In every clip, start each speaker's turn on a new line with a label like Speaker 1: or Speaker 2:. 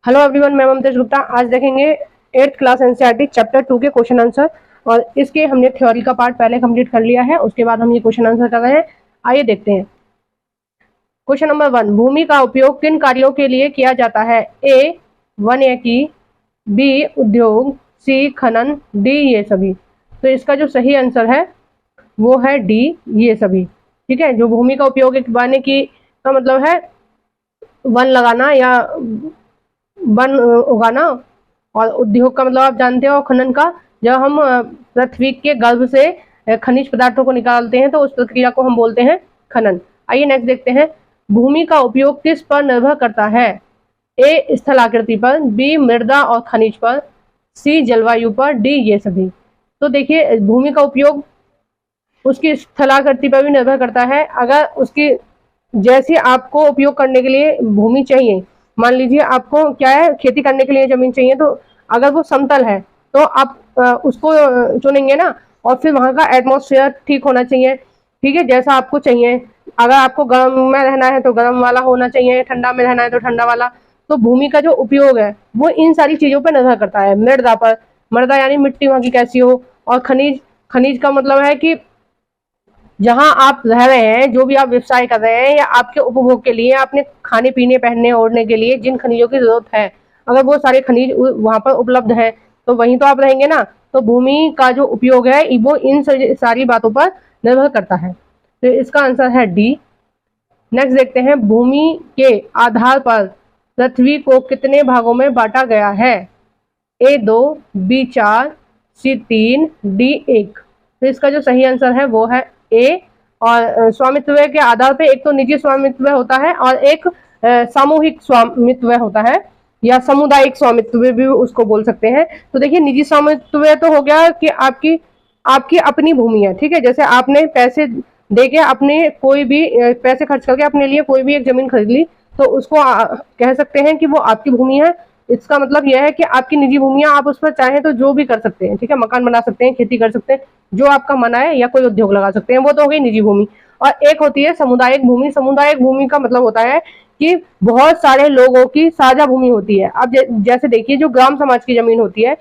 Speaker 1: Hello everyone, मैं ममतेज गुप्ता। आज देखेंगे 8th क्लास एनसीईआरटी चैप्टर 2 के क्वेश्चन आंसर। और इसके हमने थ्योरी का पार्ट पहले कंप्लीट कर लिया है, उसके बाद हम ये क्वेश्चन आंसर कर रहे हैं। आइए देखते हैं। क्वेश्चन नंबर 1, भूमि का उपयोग किन कार्यों के लिए किया जाता है? ए वन्यकी, बी उद्योग, सी खनन, डी ये सभी। तो इसका जो सही आंसर है वो है डी ये सभी। ठीक है, जो भूमि का उपयोग एक वानिकी का मतलब है वन लगाना या वन उगाना, और उद्योग का मतलब आप जानते हो, खनन का जब हम पृथ्वी के गर्भ से खनिज पदार्थों को निकालते हैं तो उस प्रक्रिया को हम बोलते हैं खनन। आइए नेक्स्ट देखते हैं। भूमि का उपयोग किस पर निर्भर करता है? ए स्थलाकृति पर, बी मृदा और खनिज पर, सी जलवायु पर, डी ये सभी। तो देखिए, भूमि का उपयोग उसकी स्थलाकृति पर भी निर्भर करता है। अगर उसकी जैसे आपको उपयोग करने के लिए भूमि चाहिए, मान लीजिए आपको क्या है, खेती करने के लिए जमीन चाहिए, तो अगर वो समतल है तो आप उसको चुनेंगे ना। और फिर वहां का एटमॉस्फेयर ठीक होना चाहिए, ठीक है, जैसा आपको चाहिए। अगर आपको गर्म में रहना है तो गर्म वाला होना चाहिए, ठंडा में रहना है तो ठंडा वाला। तो भूमि का जो उपयोग है वो इन सारी चीजों पर निर्भर करता है। मृदा पर, मृदा यानी मिट्टी वहां की कैसी हो, और खनिज, खनिज का मतलब है कि जहां आप रह रहे हैं, जो भी आप व्यवसाय कर रहे हैं या आपके उपभोग के लिए, अपने खाने पीने पहनने ओढ़ने के लिए जिन खनिजों की जरूरत है, अगर वो सारे खनिज वहां पर उपलब्ध है तो वहीं तो आप रहेंगे ना। तो भूमि का जो उपयोग है वो इन सारी बातों पर निर्भर करता है। तो इसका आंसर है डी। नेक्स्ट देखते हैं। भूमि के आधार पर पृथ्वी को कितने भागों में बांटा गया है? ए 2, बी 4, सी 3, डी 1। तो इसका जो सही आंसर है वो है ए। और स्वामित्व के आधार पे एक तो निजी स्वामित्व होता है और एक सामूहिक स्वामित्व होता है, या सामुदायिक स्वामित्व भी उसको बोल सकते हैं। तो देखिए, निजी स्वामित्व तो हो गया कि आपकी आपकी अपनी भूमि है, ठीक है। जैसे आपने पैसे देके अपने कोई भी पैसे खर्च करके अपने लिए कोई भी एक जमीन खरीद ली, तो उसको कह सकते हैं कि वो आपकी भूमि है। इसका मतलब यह है कि आपकी निजी भूमियां, आप उस पर चाहें तो जो भी कर सकते हैं, ठीक है, मकान बना सकते हैं, खेती कर सकते हैं, जो आपका मन आए, या कोई उद्योग लगा सकते हैं। वो तो हो गई निजी भूमि। और एक होती है सामुदायिक भूमि। सामुदायिक भूमि का मतलब होता है कि बहुत सारे लोगों की साझा भूमि होती है। अब जैसे देखिए, जो ग्राम समाज की जमीन होती है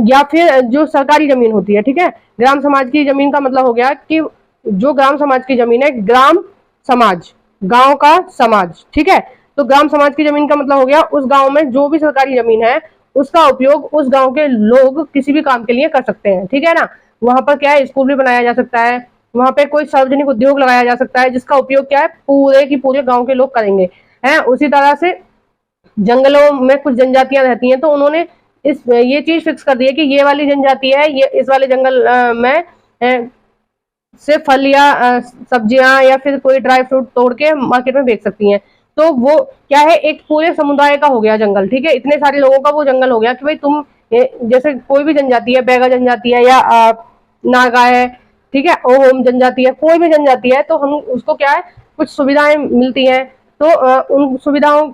Speaker 1: या फिर जो सरकारी जमीन होती है, ठीक है। ग्राम समाज की जमीन का मतलब हो गया कि जो ग्राम समाज की जमीन है, ग्राम समाज, गांव का समाज, ठीक है। तो ग्राम समाज की जमीन का मतलब हो गया उस गांव में जो भी सरकारी जमीन है उसका उपयोग उस गांव के लोग किसी भी काम के लिए कर सकते हैं, ठीक है ना। वहां पर क्या है, स्कूल भी बनाया जा सकता है, वहां पे कोई सार्वजनिक उद्योग लगाया जा सकता है, जिसका उपयोग क्या है, पूरे की पूरे गांव के लोग करेंगे, हैं। उसी तरह से जंगलों में कुछ जनजातियां रहती हैं, तो उन्होंने ये चीज फिक्स कर दी है कि ये वाली जनजाति है, ये इस वाले जंगल में से फल या सब्जियां या फिर कोई ड्राई फ्रूट तोड़ के मार्केट में बेच सकती हैं। तो वो क्या है, एक पूरे समुदाय का हो गया जंगल, ठीक है। इतने सारे लोगों का वो जंगल हो गया कि भाई तुम जैसे कोई भी जनजाति है, बैगा जनजाति है या नागा है, ठीक है, ओम जनजाति है, कोई भी जनजाति है, तो हम उसको क्या है, कुछ सुविधाएं मिलती हैं। तो उन सुविधाओं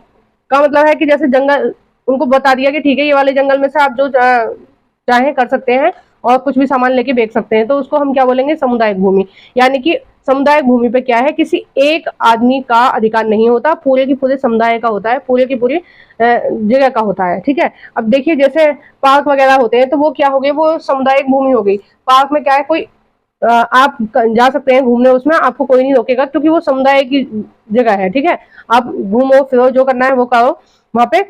Speaker 1: का मतलब है कि जैसे जंगल, उनको बता दिया कि ठीक है, ये वाले जंगल में से आप जो चाहे कर सकते हैं और कुछ भी सामान लेके बेच सकते हैं। तो उसको हम क्या बोलेंगे, सामुदायिक भूमि। यानी कि सामुदायिक भूमि पे क्या है, किसी एक आदमी का अधिकार नहीं होता, पूरे की पूरे समुदाय का होता है, पूरे की पूरी जगह का होता है, ठीक है। अब देखिए, जैसे पार्क वगैरह होते हैं, तो वो क्या हो गए, वो सामुदायिक भूमि हो गई। पार्क में क्या है, कोई आप जा सकते हैं घूमने, उसमें आपको कोई नहीं रोकेगा, क्योंकि वो समुदाय की जगह है, ठीक है। आप घूमो फिरो, जो करना है वो करो वहां पे,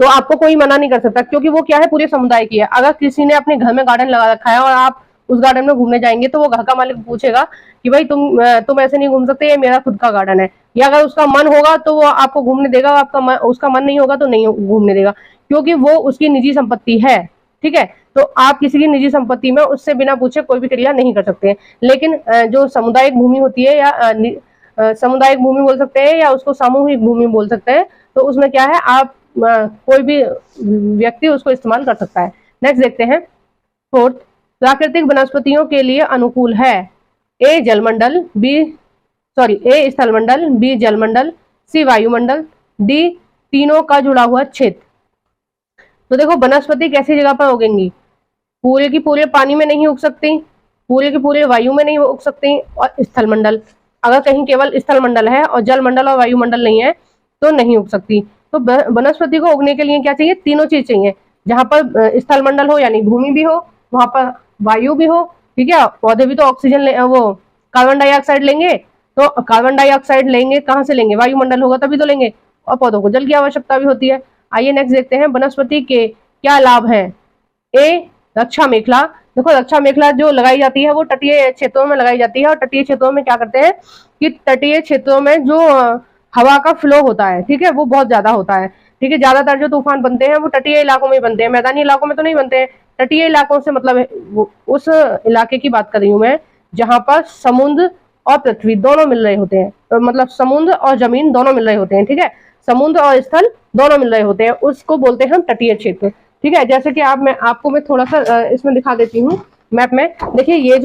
Speaker 1: तो आपको कोई मना नहीं कर सकता, क्योंकि वो क्या है, पूरे समुदाय की है। अगर किसी ने अपने घर में गार्डन लगा रखा है और आप उस गार्डन में घूमने जाएंगे, तो वो घर का मालिक पूछेगा कि भाई तुम ऐसे नहीं घूम सकते, ये मेरा खुद का गार्डन है। या अगर उसका मन होगा तो वो आपको घूमने देगा, उसका मन नहीं होगा तो नहीं घूमने देगा, क्योंकि वो उसकी निजी संपत्ति है, ठीक है। तो आप किसी की निजी संपत्ति में उससे बिना पूछे कोई भी क्रिया नहीं कर सकते हैं। लेकिन जो सामुदायिक भूमि होती है, या सामुदायिक भूमि बोल सकते हैं, या उसको सामूहिक भूमि बोल सकते हैं, तो उसमें क्या है, आप कोई भी व्यक्ति उसको इस्तेमाल कर सकता है। नेक्स्ट देखते हैं। 4th, प्राकृतिक वनस्पतियों के लिए अनुकूल है? ए जलमंडल, ए स्थलमंडल, बी जलमंडल, सी वायुमंडल, डी तीनों का जुड़ा हुआ क्षेत्र। तो देखो, वनस्पति कैसी जगह पर उगेंगी, पूरे की पूरे पानी में नहीं उग सकती, पूरे की पूरे वायु में नहीं उग सकती, और स्थलमंडल, अगर कहीं केवल स्थलमंडल है और जलमंडल और वायुमंडल नहीं है तो नहीं उग सकती। तो वनस्पति को उगने के लिए क्या चाहिए, तीनों चीज चाहिए। जहां पर स्थल मंडल हो यानी भूमि भी हो, वहां पर वायु भी हो, ठीक है। पौधे भी तो ऑक्सीजन वो कार्बन डाइऑक्साइड लेंगे, तो कार्बन डाइऑक्साइड लेंगे कहाँ से लेंगे, वायुमंडल होगा तभी तो लेंगे, और पौधों को जल की आवश्यकता भी होती है। आइए नेक्स्ट देखते हैं, वनस्पति के क्या लाभ हैं। ए, रक्षा मेखला। देखो रक्षा मेखला जो लगाई जाती है वो तटीय क्षेत्रों में लगाई जाती है, और तटीय क्षेत्रों में क्या करते हैं कि तटीय क्षेत्रों में जो हवा का फ्लो होता है, ठीक है, वो बहुत ज्यादा होता है, ठीक है। ज्यादातर जो तूफान बनते हैं वो तटीय इलाकों में बनते हैं, मैदानी इलाकों में तो नहीं बनते हैं। तटीय इलाकों से मतलब उस इलाके की बात कर रही हूँ मैं जहां पर समुद्र और पृथ्वी दोनों मिल रहे होते हैं, तो मतलब समुद्र और जमीन दोनों मिल रहे होते हैं, ठीक है, समुद्र और स्थल दोनों मिल रहे होते हैं, उसको बोलते हैं हम तटीय क्षेत्र, ठीक है। जैसे कि मैं थोड़ा सा इसमें दिखा देती हूँ मैप में। देखिए ये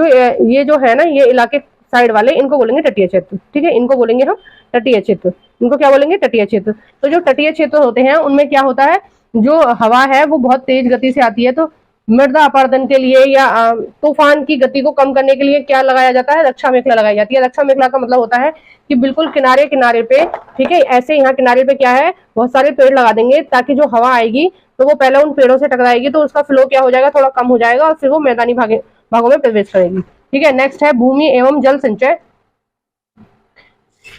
Speaker 1: जो है ना, ये इलाके साइड वाले, इनको बोलेंगे तटीय क्षेत्र, ठीक है, इनको बोलेंगे हम तटीय क्षेत्र, इनको क्या बोलेंगे, तटीय क्षेत्र। तो जो तटीय क्षेत्र होते हैं उनमें क्या होता है, जो हवा है वो बहुत तेज गति से आती है, तो मृदा अपर्दन के लिए या तूफान की गति को कम करने के लिए क्या लगाया जाता है, रक्षा मेखला लगाई जाती है। रक्षा मेखला का मतलब होता है कि बिल्कुल किनारे किनारे पे, ठीक है, ऐसे यहाँ किनारे पे क्या है, बहुत सारे पेड़ लगा देंगे, ताकि जो हवा आएगी तो वो पहले उन पेड़ों से टकराएगी, तो उसका फ्लो क्या हो जाएगा, थोड़ा कम हो जाएगा, और फिर वो मैदानी भागों में प्रवेश करेगी, ठीक है। नेक्स्ट है भूमि एवं जल संचय,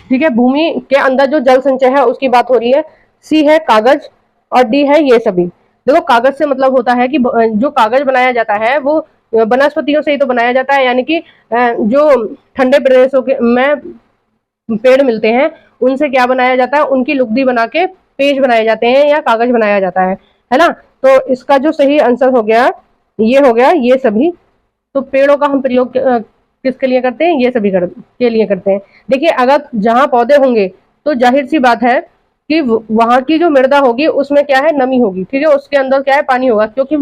Speaker 1: ठीक है, भूमि के अंदर जो जल संचय है उसकी बात हो रही है। सी है कागज, और डी है ये सभी। देखो कागज से मतलब होता है कि जो कागज बनाया जाता है वो वनस्पतियों से ही तो बनाया जाता है, यानी कि जो ठंडे प्रदेशों के में पेड़ मिलते हैं उनसे क्या बनाया जाता है, उनकी लुगदी बना के पेज बनाए जाते हैं या कागज बनाया जाता है ना। तो इसका जो सही आंसर हो गया ये सभी। तो पेड़ों का हम प्रयोग किसके लिए करते हैं, ये सभी के लिए करते हैं। देखिए अगर जहां पौधे होंगे तो जाहिर सी बात है कि वहां की जो मृदा होगी उसमें क्या है, नमी होगी, ठीक है, उसके अंदर क्या है, पानी होगा, क्योंकि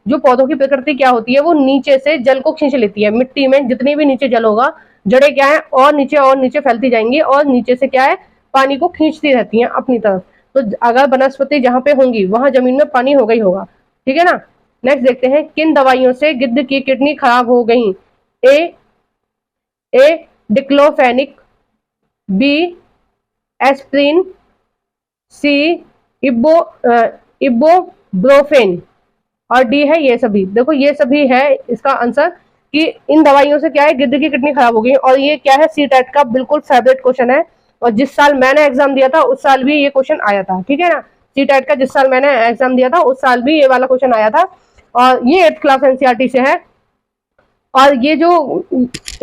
Speaker 1: जो पौधों की प्रकृति क्या होती है, वो नीचे से जल को खींच लेती है। मिट्टी में जितनी भी नीचे जल होगा, जड़ें क्या है और नीचे फैलती जाएंगी, और नीचे से क्या है, पानी को खींचती रहती हैं अपनी तरफ। तो अगर वनस्पति जहां पे होंगी वहां जमीन में पानी होगा ही होगा, ठीक है ना। नेक्स्ट देखते हैं, किन दवाइयों से गिद्ध की किडनी खराब हो गई। ए डिक्लोफेनिक, बी एस्प्रिन, सी इबोब्रोफेन, और डी है ये सभी। देखो ये सभी है इसका आंसर, कि इन दवाइयों से क्या है, गिद्ध की किडनी खराब हो गई। और ये क्या है, सी टेट का बिल्कुल फेवरेट क्वेश्चन है, और जिस साल मैंने एग्जाम दिया था उस साल भी ये क्वेश्चन आया था, ठीक है ना। सी टेट का जिस साल मैंने एग्जाम दिया था उस साल भी ये वाला क्वेश्चन आया था, और ये 8th क्लास एनसीईआरटी से है। और ये जो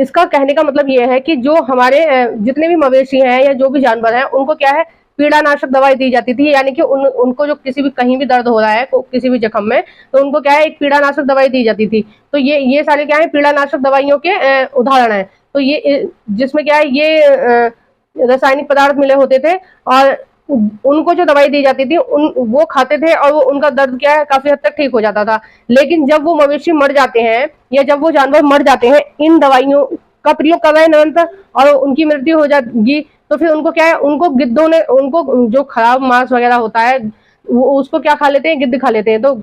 Speaker 1: इसका कहने का मतलब ये है कि जो हमारे जितने भी मवेशी हैं या जो भी जानवर हैं उनको क्या है, पीड़ानाशक दवाई दी जाती थी, यानी कि उनको जो किसी भी कहीं भी दर्द हो रहा है किसी भी जख्म में, तो उनको क्या है, एक पीड़ानाशक दवाई दी जाती थी। तो ये सारे क्या है, पीड़ानाशक दवाइयों के उदाहरण है। तो ये जिसमें क्या है, ये रासायनिक पदार्थ मिले होते थे, और उनको जो दवाई दी जाती थी वो खाते थे, और वो उनका दर्द क्या है, काफी हद तक ठीक हो जाता था। लेकिन जब वो मवेशी मर जाते हैं या जब वो जानवर मर जाते हैं, इन दवाइयों का प्रयोग कर रहे हैं निरंतर, और उनकी मृत्यु हो जाएगी, तो फिर उनको क्या है, उनको गिद्धों ने, उनको जो खराब मांस वगैरह होता है वो उसको क्या खा लेते हैं, गिद्ध खा लेते हैं। तो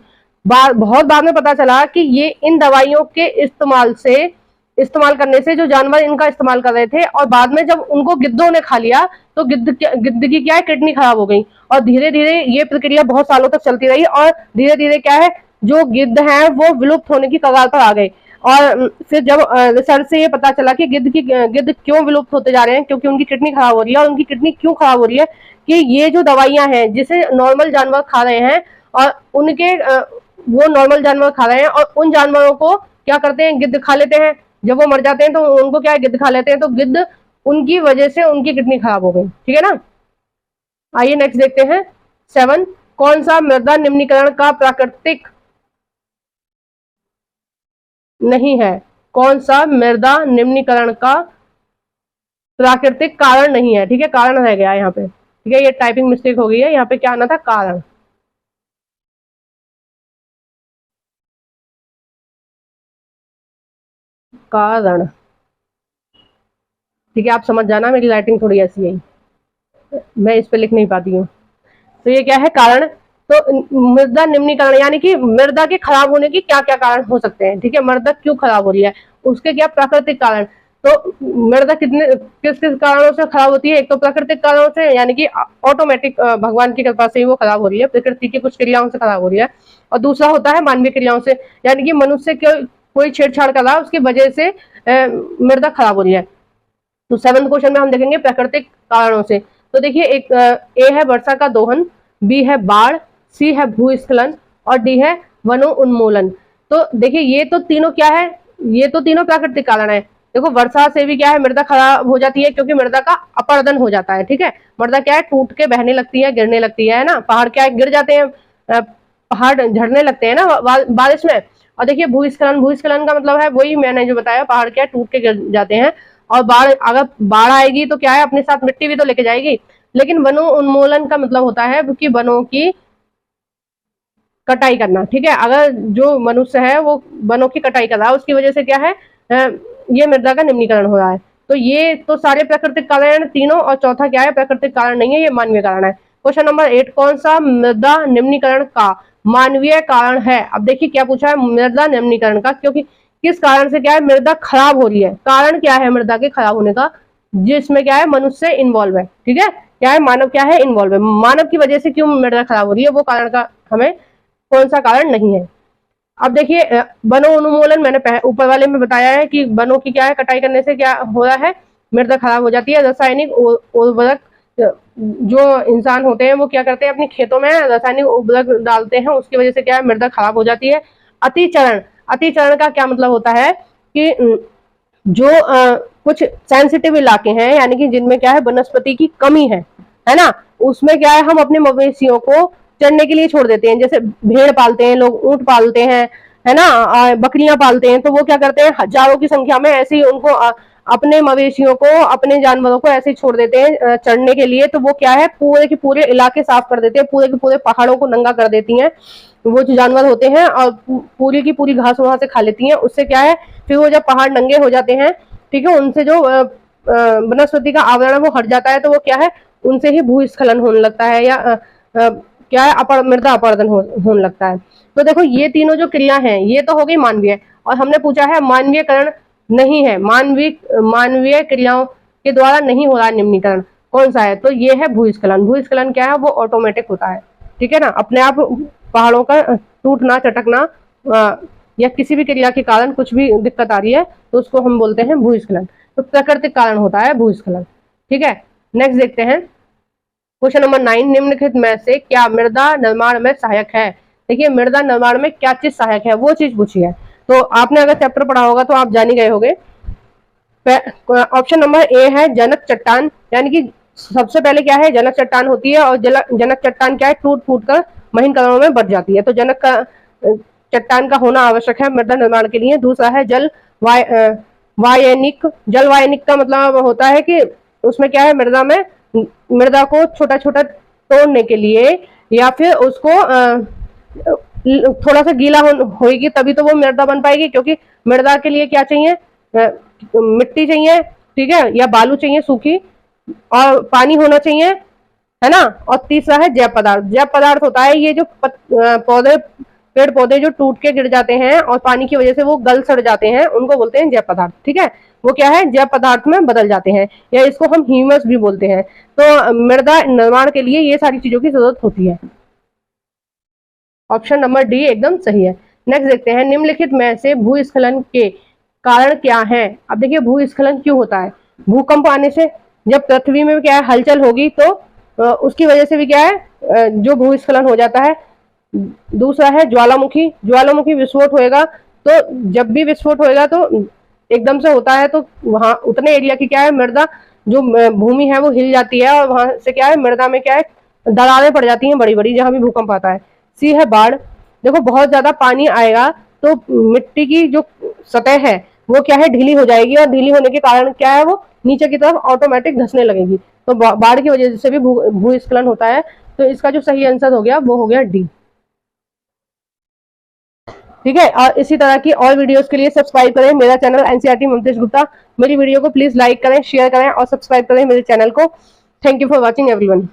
Speaker 1: बहुत बाद में पता चला कि ये इन दवाइयों के इस्तेमाल करने से जो जानवर इनका इस्तेमाल कर रहे थे, और बाद में जब उनको गिद्धों ने खा लिया तो गिद्ध की क्या है, किडनी खराब हो गई। और धीरे धीरे ये प्रक्रिया बहुत सालों तक चलती रही, और धीरे धीरे क्या है, जो गिद्ध हैं वो विलुप्त होने की कगार पर आ गए। और फिर जब रिसर्च से ये पता चला कि गिद्ध क्यों विलुप्त होते जा रहे हैं, क्योंकि उनकी किडनी खराब हो रही है। और उनकी किडनी क्यों खराब हो रही है, कि ये जो दवाइयां हैं जिसे नॉर्मल जानवर खा रहे हैं, और उनके वो नॉर्मल जानवर खा रहे हैं, और उन जानवरों को क्या करते हैं, गिद्ध खा लेते हैं। जब वो मर जाते हैं तो उनको क्या है, गिद्ध खा लेते हैं, तो गिद्ध उनकी वजह से उनकी किडनी खराब हो गई, ठीक है ना। आइए नेक्स्ट देखते हैं 7, कौन सा मृदा निम्नीकरण का प्राकृतिक नहीं है। कौन सा मृदा निम्नीकरण का प्राकृतिक कारण नहीं है, ठीक है, कारण रह गया यहाँ पे, ठीक है, ये टाइपिंग मिस्टेक हो गई है, यहाँ पे क्या आना था, कारण। कारण, ठीक है, आप समझ जाना, मेरी राइटिंग थोड़ी ऐसी है, मैं इस पे लिख नहीं पाती हूँ। तो ये क्या है, कारण। तो मृदा निम्नीकरण यानी कि मृदा के खराब होने की क्या क्या कारण हो सकते हैं, ठीक है, मृदा क्यों खराब हो रही है, उसके क्या प्राकृतिक कारण। तो मृदा किस किस कारणों से खराब होती है? एक तो प्राकृतिक कारणों से, यानी कि ऑटोमेटिक भगवान की कृपा से ही वो खराब हो रही है, प्रकृति की कुछ क्रियाओं से खराब हो रही है। और दूसरा होता है मानवीय क्रियाओं से, यानी कि मनुष्य कोई छेड़छाड़ कर रहा है, उसकी वजह से मृदा खराब हो रही है। तो 7th क्वेश्चन में हम देखेंगे प्राकृतिक कारणों से। तो देखिए, एक ए है वर्षा का दोहन, बी है बाढ़, सी है भूस्खलन और डी है वनो उन्मूलन। तो देखिए, ये तो तीनों क्या है? ये तो तीनों प्राकृतिक कारण है। देखो, वर्षा से भी क्या है, मृदा खराब हो जाती है, क्योंकि मृदा का अपरदन हो जाता है। ठीक है, मृदा क्या है, टूट के बहने लगती है, गिरने लगती है ना। पहाड़ क्या है, गिर जाते हैं, पहाड़ झड़ने लगते हैं ना बारिश में। और देखिए, भूस्खलन, भूस्खलन का मतलब है वही मैंने जो बताया, पहाड़ क्या है, टूट के गिर जाते हैं। और अगर बाढ़ आएगी तो क्या है, अपने साथ मिट्टी भी तो लेके जाएगी। लेकिन वनो उन्मूलन का मतलब होता है कि वनों की कटाई करना। ठीक है, अगर जो मनुष्य है वो वनों की कटाई कर रहा है, उसकी वजह से क्या है, ये मृदा का निम्नीकरण हो रहा है। तो ये तो सारे प्राकृतिक कारण तीनों, और चौथा क्या है, प्राकृतिक कारण नहीं है, ये मानवीय कारण है। क्वेश्चन नंबर 8, कौन सा मृदा निम्नीकरण का मानवीय कारण है? अब देखिए क्या पूछा है, मृदा निम्नीकरण का, क्योंकि किस कारण से क्या है, मृदा खराब हो रही है। कारण क्या है मृदा के खराब होने का? जिसमें क्या है, मनुष्य इन्वॉल्व है। ठीक है, क्या है, मानव क्या है, इन्वॉल्व है। मानव की वजह से क्यों मृदा खराब हो रही है, वो कारण का हमें कौन सा कारण नहीं है। अब देखिए, वनो उन्मूलन मैंने ऊपर वाले में बताया है कि वनों की क्या है, कटाई करने से क्या हो रहा है, मृदा खराब हो जाती है। रासायनिक उर्वरक, जो इंसान होते हैं वो क्या करते हैं, अपने खेतों में रासायनिक उर्वरक डालते हैं, उसकी वजह से क्या है, मृदा खराब हो जाती है। अतिचरण, अतिचरण का क्या मतलब होता है कि जो कुछ सेंसिटिव इलाके हैं, यानी कि जिनमें क्या है, वनस्पति की कमी है ना, उसमें क्या है, हम अपने मवेशियों को चरने के लिए छोड़ देते हैं। जैसे भेड़ पालते हैं लोग, ऊंट पालते हैं, है ना, बकरियां पालते हैं। तो वो क्या करते हैं, हजारों की संख्या में ऐसे ही उनको अपने मवेशियों को, अपने जानवरों को ऐसे ही छोड़ देते हैं चरने के लिए। तो वो क्या है, पूरे के पूरे इलाके साफ कर देते हैं, पूरे के पूरे पहाड़ों को नंगा कर देती हैं वो जो जानवर होते हैं, और पूरी की पूरी घास वहां से खा लेती हैं। उससे क्या है, फिर वो जब पहाड़ नंगे हो जाते हैं, ठीक है, उनसे जो वनस्पति का आवरण है वो हट जाता है। तो वो क्या है, उनसे ही भूस्खलन होने लगता है, या क्या है, मृदा अपरदन होने लगता है। तो देखो, ये तीनों जो क्रिया हैं, ये तो हो गई मानवीय, और हमने पूछा है मानवीय कारण नहीं है, मानवीय क्रियाओं के द्वारा नहीं हो रहा है निम्नीकरण, कौन सा है? तो ये है भूस्खलन। भूस्खलन क्या है, वो ऑटोमेटिक होता है। ठीक है ना, अपने आप पहाड़ों का टूटना, चटकना, या किसी भी क्रिया के कारण कुछ भी दिक्कत आ रही है, तो उसको हम बोलते हैं भूस्खलन। तो प्राकृतिक कारण होता है भूस्खलन। ठीक है, नेक्स्ट देखते हैं क्वेश्चन नंबर 9, निम्नलिखित में से क्या मृदा निर्माण में सहायक है? देखिए, मृदा निर्माण में क्या चीज सहायक है, वो चीज पूछी है। तो आपने अगर चैप्टर पढ़ा होगा तो आप जान ही गए होंगे। ऑप्शन नंबर ए है जनक चट्टान, यानी कि सबसे पहले क्या है, जनक चट्टान होती है, और जनक चट्टान क्या है, टूट फूट कर महीन कणों में बढ़ जाती है। तो जनक का चट्टान का होना आवश्यक है मृदा निर्माण के लिए। दूसरा है जल वायनिक। जल वायनिक का मतलब होता है कि उसमें क्या है, मृदा को छोटा छोटा तोड़ने के लिए, या फिर उसको थोड़ा सा गीला होगी तभी तो वो मृदा बन पाएगी। क्योंकि मृदा के लिए क्या चाहिए, मिट्टी चाहिए, ठीक है, या बालू चाहिए सूखी, और पानी होना चाहिए, है ना। और तीसरा है जैव पदार्थ। जैव पदार्थ होता है ये जो पेड़ पौधे जो टूट के गिर जाते हैं और पानी की वजह से वो गल सड़ जाते हैं, उनको बोलते हैं जैव पदार्थ। ठीक है, वो क्या है, जैव पदार्थ में बदल जाते हैं, या इसको हम ह्यूमस भी बोलते हैं। तो मृदा निर्माण के लिए ये सारी चीजों की जरूरत होती है। ऑप्शन नंबर डी एकदम सही है। नेक्स्ट देखते हैं, निम्नलिखित में से भूस्खलन के कारण क्या है? अब देखिए, भूस्खलन क्यों होता है? भूकंप आने से, जब पृथ्वी में क्या है, हलचल होगी तो उसकी वजह से भी क्या है, जो भूस्खलन हो जाता है। दूसरा है ज्वालामुखी। ज्वालामुखी विस्फोट होएगा, तो जब भी विस्फोट होएगा तो एकदम से होता है, तो वहां उतने एरिया की क्या है, मृदा जो भूमि है वो हिल जाती है, और वहां से क्या है, मृदा में क्या है, दरारें पड़ जाती हैं बड़ी बड़ी, जहां भी भूकंप आता है। सी है बाढ़। देखो, बहुत ज्यादा पानी आएगा तो मिट्टी की जो सतह है वो क्या है, ढीली हो जाएगी, और ढीली होने के कारण क्या है, वो नीचे की तरफ ऑटोमेटिक धंसने लगेगी। तो बाढ़ की वजह से भी भूस्खलन होता है। तो इसका जो सही आंसर हो गया वो हो गया डी। ठीक है, और इसी तरह की और वीडियोस के लिए सब्सक्राइब करें मेरा चैनल एनसीईआरटी ममतेज गुप्ता। मेरी वीडियो को प्लीज लाइक करें, शेयर करें और सब्सक्राइब करें मेरे चैनल को। Thank you for watching everyone.